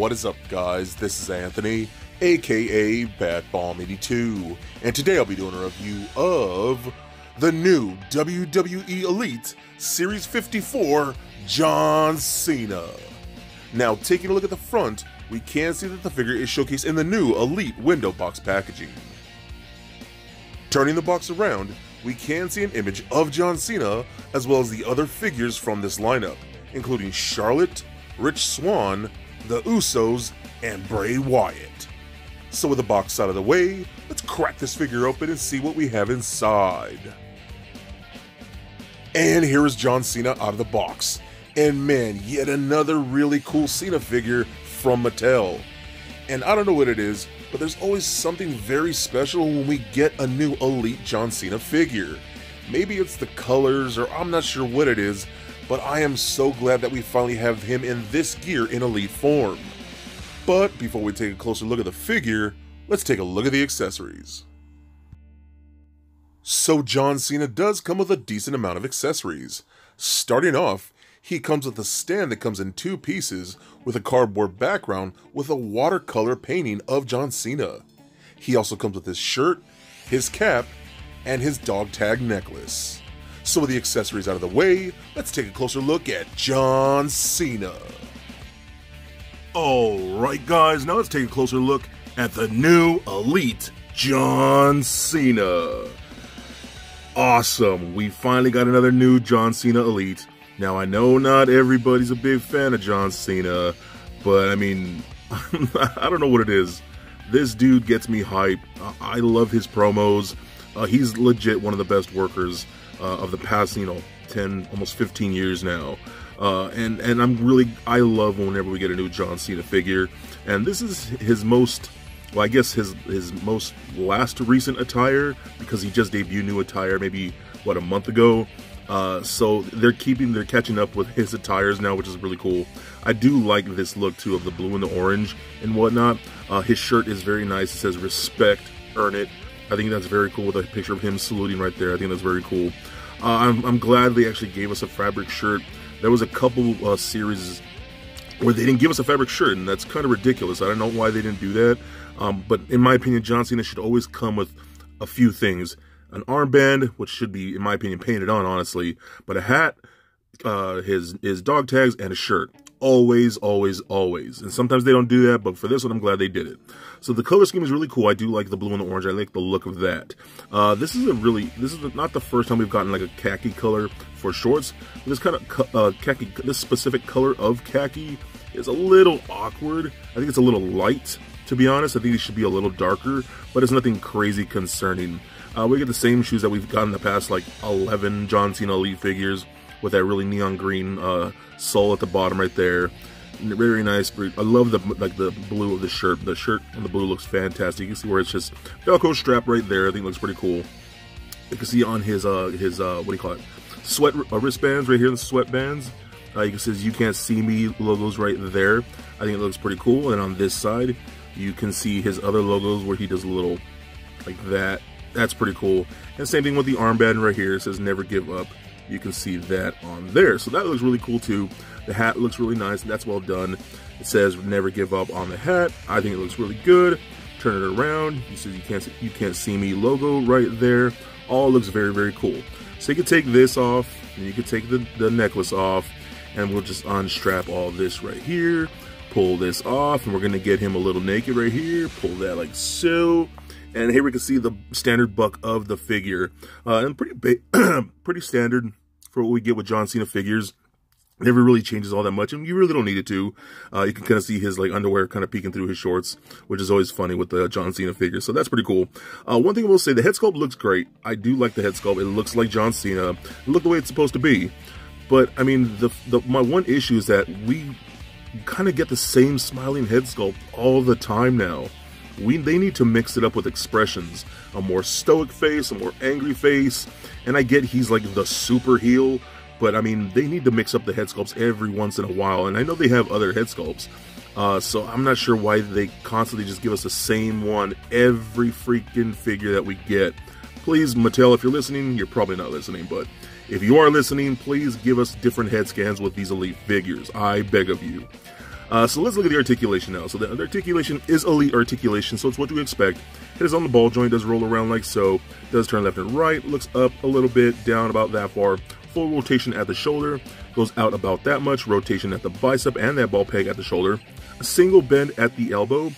What is up, guys? This is Anthony, aka BadBomb82, and today I'll be doing a review of the new WWE Elite Series 54 John Cena. Now, taking a look at the front, we can see that the figure is showcased in the new Elite window box packaging. Turning the box around, we can see an image of John Cena as well as the other figures from this lineup, including Charlotte, Rich Swann, the Usos, and Bray Wyatt. So with the box out of the way, let's crack this figure open and see what we have inside. And here is John Cena out of the box. And man, yet another really cool Cena figure from Mattel. And I don't know what it is, but there's always something very special when we get a new Elite John Cena figure. Maybe it's the colors, or I'm not sure what it is, but I am so glad that we finally have him in this gear in Elite form. But before we take a closer look at the figure, let's take a look at the accessories. So John Cena does come with a decent amount of accessories. Starting off, he comes with a stand that comes in two pieces with a cardboard background with a watercolor painting of John Cena. He also comes with his shirt, his cap, and his dog tag necklace. So with the accessories out of the way, let's take a closer look at John Cena. Alright guys, now let's take a closer look at the new Elite John Cena. Awesome, we finally got another new John Cena Elite. Now I know not everybody's a big fan of John Cena, but I mean, I don't know what it is. This dude gets me hype. I love his promos. He's legit one of the best workers of the past, 10, almost 15 years now. And I love whenever we get a new John Cena figure. And this is his most, well, I guess his most last recent attire, because he just debuted new attire maybe, what, a month ago. So they're catching up with his attires now, which is really cool. I do like this look too of the blue and the orange and whatnot. His shirt is very nice. It says "Respect, Earn It." I think that's very cool with a picture of him saluting right there. I think that's very cool. I'm glad they actually gave us a fabric shirt. There was a couple series where they didn't give us a fabric shirt, and that's kind of ridiculous. I don't know why they didn't do that. But in my opinion, John Cena should always come with a few things. An armband, which should be, in my opinion, painted on, honestly. But a hat, his dog tags, and a shirt. Always, always, always. And sometimes they don't do that, but for this one, I'm glad they did it. So the color scheme is really cool. I do like the blue and the orange. I like the look of that. This is not the first time we've gotten like a khaki color for shorts. This kind of khaki, this specific color of khaki is a little awkward. I think it's a little light, to be honest. I think it should be a little darker, but it's nothing crazy concerning. We get the same shoes that we've got in the past, like 11 John Cena Elite figures with that really neon green sole at the bottom right there. Very nice. I love the blue of the shirt. The shirt and the blue looks fantastic. You can see where it's just Velcro strap right there. I think it looks pretty cool. You can see on his what do you call it? Sweat wristbands right here, the sweatbands. You can see his "You Can't See Me" logos right there. I think it looks pretty cool. And on this side, you can see his other logos where he does a little like that. That's pretty cool. And same thing with the armband right here. It says "Never Give Up." You can see that on there. So that looks really cool too. The hat looks really nice. That's well done. It says "Never Give Up" on the hat. I think it looks really good. Turn it around. He says You Can't See Me" logo right there. All looks very, very cool. So you can take this off, and you can take the necklace off, and we'll just unstrap all this right here. Pull this off, and we're gonna get him a little naked right here. Pull that like so. And here we can see the standard buck of the figure. And pretty standard for what we get with John Cena figures. Never really changes all that much, and you really don't need it to. You can kind of see his like underwear kind of peeking through his shorts, which is always funny with the John Cena figure. So that's pretty cool. One thing I will say, the head sculpt looks great. I do like the head sculpt. It looks like John Cena. It looks the way it's supposed to be. But I mean, my one issue is that we kind of get the same smiling head sculpt all the time now. They need to mix it up with expressions. A more stoic face, a more angry face. And I get he's like the super heel, but I mean, they need to mix up the head sculpts every once in a while. And I know they have other head sculpts. So I'm not sure why they constantly just give us the same one every freaking figure that we get. Please, Mattel, if you're listening, you're probably not listening, but if you are listening, please give us different head scans with these Elite figures. I beg of you. So let's look at the articulation now. So the articulation is Elite Articulation, so it's what you expect. It is on the ball joint, does roll around like so, does turn left and right, looks up a little bit, down about that far, full rotation at the shoulder, goes out about that much, rotation at the bicep and that ball peg at the shoulder, a single bend at the elbow,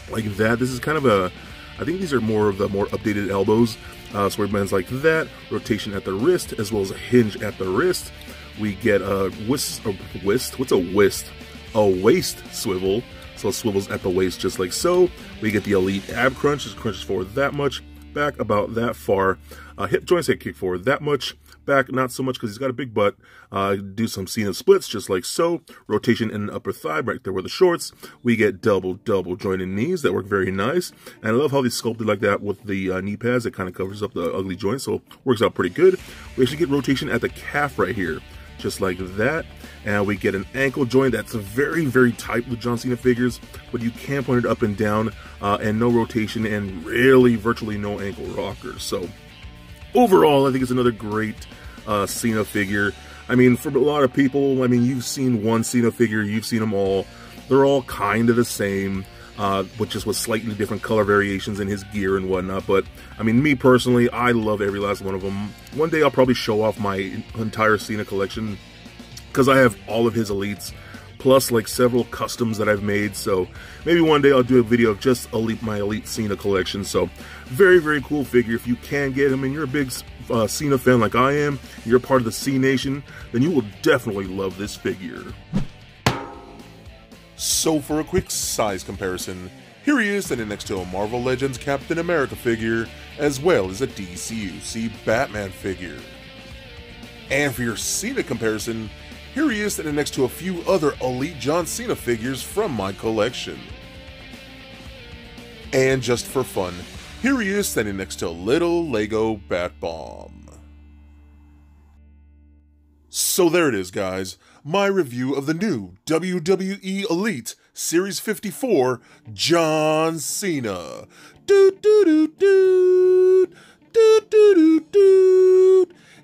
like that. This is kind of a, I think these are more of the more updated elbows, so it bends like that, rotation at the wrist, as well as a hinge at the wrist. We get a waist swivel, so it swivels at the waist just like so. We get the Elite ab crunch, just crunches forward that much, back about that far. Hip joints head kick forward that much, back not so much because he's got a big butt. Do some Cena splits just like so. Rotation in the upper thigh right there where the shorts. We get double jointed knees that work very nice. And I love how they sculpted like that with the knee pads. It kind of covers up the ugly joints, so works out pretty good. We actually get rotation at the calf right here, just like that. And we get an ankle joint that's very, very tight with John Cena figures, but you can point it up and down, and no rotation, and really virtually no ankle rockers. So overall, I think it's another great Cena figure. I mean, for a lot of people, I mean, you've seen one Cena figure, you've seen them all. They're all kind of the same, but just with slightly different color variations in his gear and whatnot. But, I mean, me personally, I love every last one of them. One day I'll probably show off my entire Cena collection, because I have all of his Elites, plus like several customs that I've made. So maybe one day I'll do a video of just my Elite Cena collection. So very, very cool figure. If you can get him and you're a big Cena fan like I am, you're part of the C Nation, then you will definitely love this figure. So for a quick size comparison, here he is standing next to a Marvel Legends Captain America figure, as well as a DCUC Batman figure. And for your Cena comparison, here he is standing next to a few other Elite John Cena figures from my collection. And just for fun, here he is standing next to a little Lego Bat Bomb. So there it is, guys, my review of the new WWE Elite Series 54 John Cena.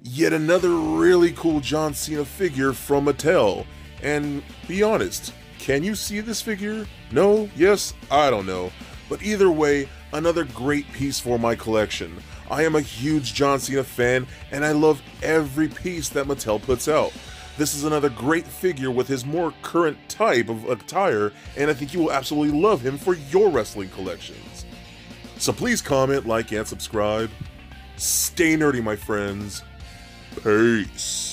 Yet another really cool John Cena figure from Mattel. And be honest, can you see this figure? No? Yes? I don't know. But either way, another great piece for my collection. I am a huge John Cena fan, and I love every piece that Mattel puts out. This is another great figure with his more current type of attire, and I think you will absolutely love him for your wrestling collections. So please comment, like, and subscribe. Stay nerdy, my friends. Peace.